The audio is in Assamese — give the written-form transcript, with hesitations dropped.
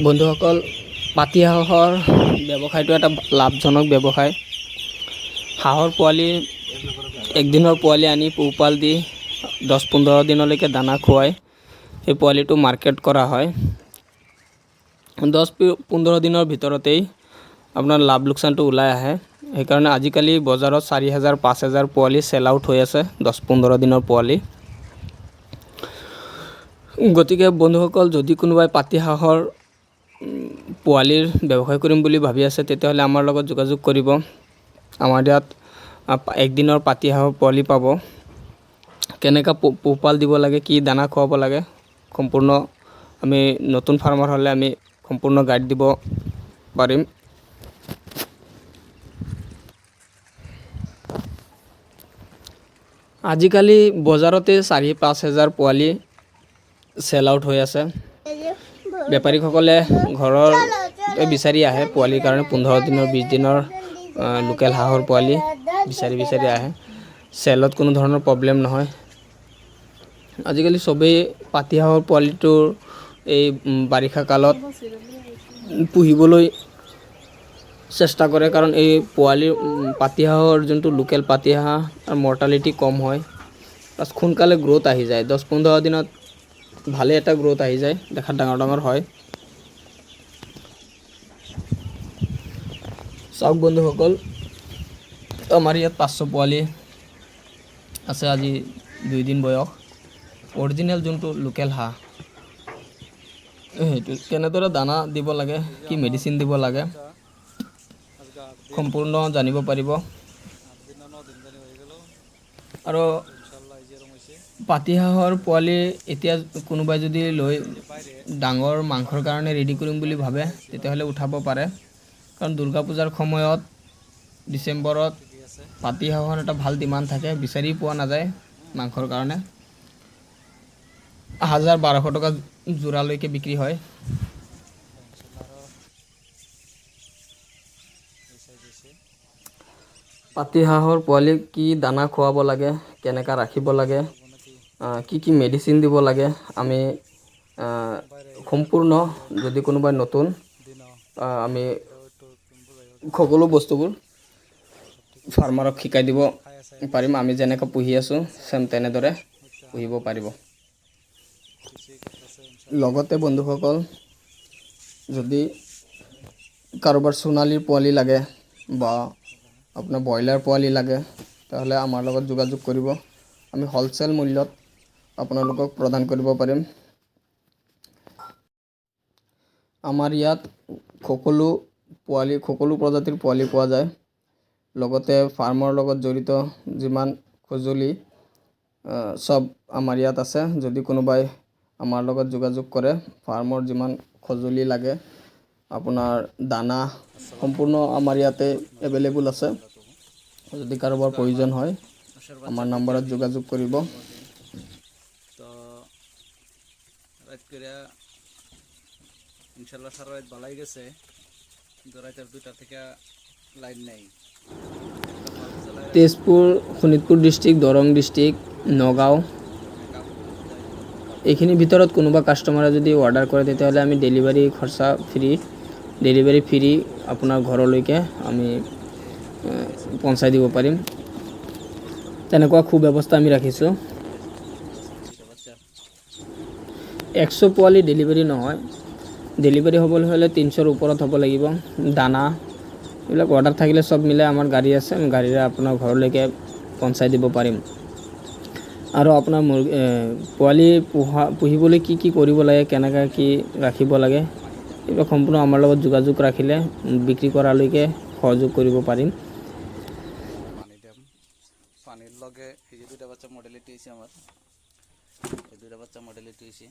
বন্ধুসকল, পাতি হাঁহৰ ব্যৱসায়টো এটা লাভজনক ব্যৱসায়। হাঁহৰ পোৱালি একদিনৰ পোৱালি আনি পোহপাল দি 10-15 দিনলৈকে দানা খুৱাই এই পোৱালিটো মাৰ্কেট কৰা হয়। 10-15 দিনৰ ভিতৰতেই আপোনাৰ লাভ লোকচানটো ওলাই আহে। সেইকাৰণে আজিকালি বজাৰত 4,000-5,000 পোৱালি চেল আউট হৈ আছে 10-15 দিনৰ পোৱালি। গতিকে বন্ধুসকল, যদি কোনোবাই পাতি হাঁহৰ পোৱালিৰ ব্যৱসায় কৰিম বুলি ভাবি আছে তেতিয়াহ'লে আমাৰ লগত যোগাযোগ কৰিব। আমাৰ ইয়াত একদিনৰ পাতি হাঁহৰ পোৱালি পাব। কেনেকৈ পোহপাল দিব লাগে, কি দানা খুৱাব লাগে, সম্পূৰ্ণ আমি নতুন ফাৰ্মাৰ হ'লে আমি সম্পূৰ্ণ গাইড দিব পাৰিম। আজিকালি বজাৰতে 4,000-5,000 পোৱালি চেল আউট হৈ আছে। বেপাৰীসকলে ঘৰৰ বিচাৰি আহে পোৱালিৰ কাৰণে 15 দিনৰ 20 দিনৰ লোকেল হাঁহৰ পোৱালি বিচাৰি আহে। চেলত কোনো ধৰণৰ প্ৰব্লেম নহয়। আজিকালি চবেই পাতি হাঁহৰ পোৱালিটোৰ এই বাৰিষা কালত পুহিবলৈ চেষ্টা কৰে, কাৰণ এই পোৱালিৰ পাতি হাঁহৰ যোনটো লোকেল পাতি হাঁহ তাৰ মৰ্টালিটি কম হয়, প্লাছ সোনকালে গ্ৰ'থ আহি যায়। 10-15 দিনত ভালে এটা গ্ৰ'থ আহি যায়, দেখাত ডাঙৰ হয়। চাওক বন্ধুসকল, আমাৰ ইয়াত 500 পোৱালি আছে, আজি 2 দিন বয়স। অৰিজিনেল যোনটো লোকেল হাঁহ, সেইটো কেনেদৰে দানা দিব লাগে, কি মেডিচিন দিব লাগে সম্পূৰ্ণ জানিব পাৰিব। আৰু পাতি হাঁহৰ পোৱালি এতিয়া কোনোবাই যদি লৈ ডাঙৰ মাংসৰ কাৰণে ৰেডি কৰিম বুলি ভাবে তেতিয়াহ'লে উঠাব পাৰে, কাৰণ দুৰ্গা পূজাৰ সময়ত ডিচেম্বৰত পাতি হাঁহৰ এটা ভাল ডিমাণ্ড থাকে, বিচাৰি পোৱা নাযায় মাংসৰ কাৰণে। 1,000-1,200 টকা যোৰালৈকে বিক্ৰী হয়। পাতি হাঁহৰ পোৱালিক কি দানা খুৱাব লাগে, কেনেকৈ ৰাখিব লাগে, কি মেডিচিন দিব লাগে, আমি সম্পূৰ্ণ, যদি কোনোবাই নতুন, আমি সকলো বস্তুবোৰ ফাৰ্মাৰক শিকাই দিব পাৰিম। আমি যেনেকৈ পুহি আছোঁ চেম তেনেদৰে পুহিব পাৰিব। লগতে বন্ধুসকল, যদি কাৰোবাৰ সোণালীৰ পোৱালি লাগে বা আপোনাৰ ব্ৰইলাৰ পোৱালি লাগে তেতিয়াহ'লে আমাৰ লগত যোগাযোগ কৰিব। আমি হ'লচেল মূল্যত আপোনালোকক প্ৰদান কৰিব পাৰিম। আমাৰ ইয়াত সকলো প্ৰজাতিৰ পোৱালি পোৱা যায়। লগতে ফাৰ্মৰ লগত জড়িত যিমান সঁজুলি চব আমাৰ ইয়াত আছে। যদি কোনোবাই আমাৰ লগত যোগাযোগ কৰে, ফাৰ্মৰ যিমান সঁজুলি লাগে, আপোনাৰ দানা সম্পূৰ্ণ আমাৰ ইয়াতে এভেইলেবল আছে। যদি কাৰোবাৰ প্ৰয়োজন হয় আমাৰ নম্বৰত যোগাযোগ কৰিব। তো ৰাত কৰে ইনশাল্লাহ সাৰা ৰাত বালাই গেছে, কিন্তু ৰাতেৰ 2টা থেকে লাইন নেই। তেজপুৰ, শোণিতপুৰ ডিষ্ট্ৰিক্ট, দৰং ডিষ্ট্ৰিক্ট, নগাঁও, এইখিনিৰ ভিতৰত কোনোবা কাষ্টমাৰে যদি অৰ্ডাৰ কৰে তেতিয়াহ'লে আমি ডেলিভাৰী খৰচা ফ্ৰী আপোনাৰ ঘৰলৈকে আমি পਹੁঁচাই দিব পাৰিম। তেনেকুৱা সুব্যৱস্থা আমি ৰাখিছোঁ। 100 পোৱালি ডেলিভাৰী নহয়, ডেলিভাৰী হ'বলৈ হ'লে 300ৰ ওপৰত হ'ব লাগিব। দানা এইবিলাক অৰ্ডাৰ থাকিলে চব মিলাই আমাৰ গাড়ী আছে, গাড়ীৰে আপোনাৰ ঘৰলৈকে পਹੁঁচাই দিব পাৰিম। আৰু আপোনাৰ পোৱালি পুহিবলৈ কি কৰিব লাগে, কেনেকৈ কি ৰাখিব লাগে, এইবিলাক সম্পূৰ্ণ আমাৰ লগত যোগাযোগ ৰাখিলে বিক্ৰী কৰালৈকে সহযোগ কৰিব পাৰিম। পানিৰ লগে এই যে 2টা বাচ্চা মডেলিটি হয়েছে, আমাৰ এই 2টা বাচ্চা মডেলিটি হয়েছে।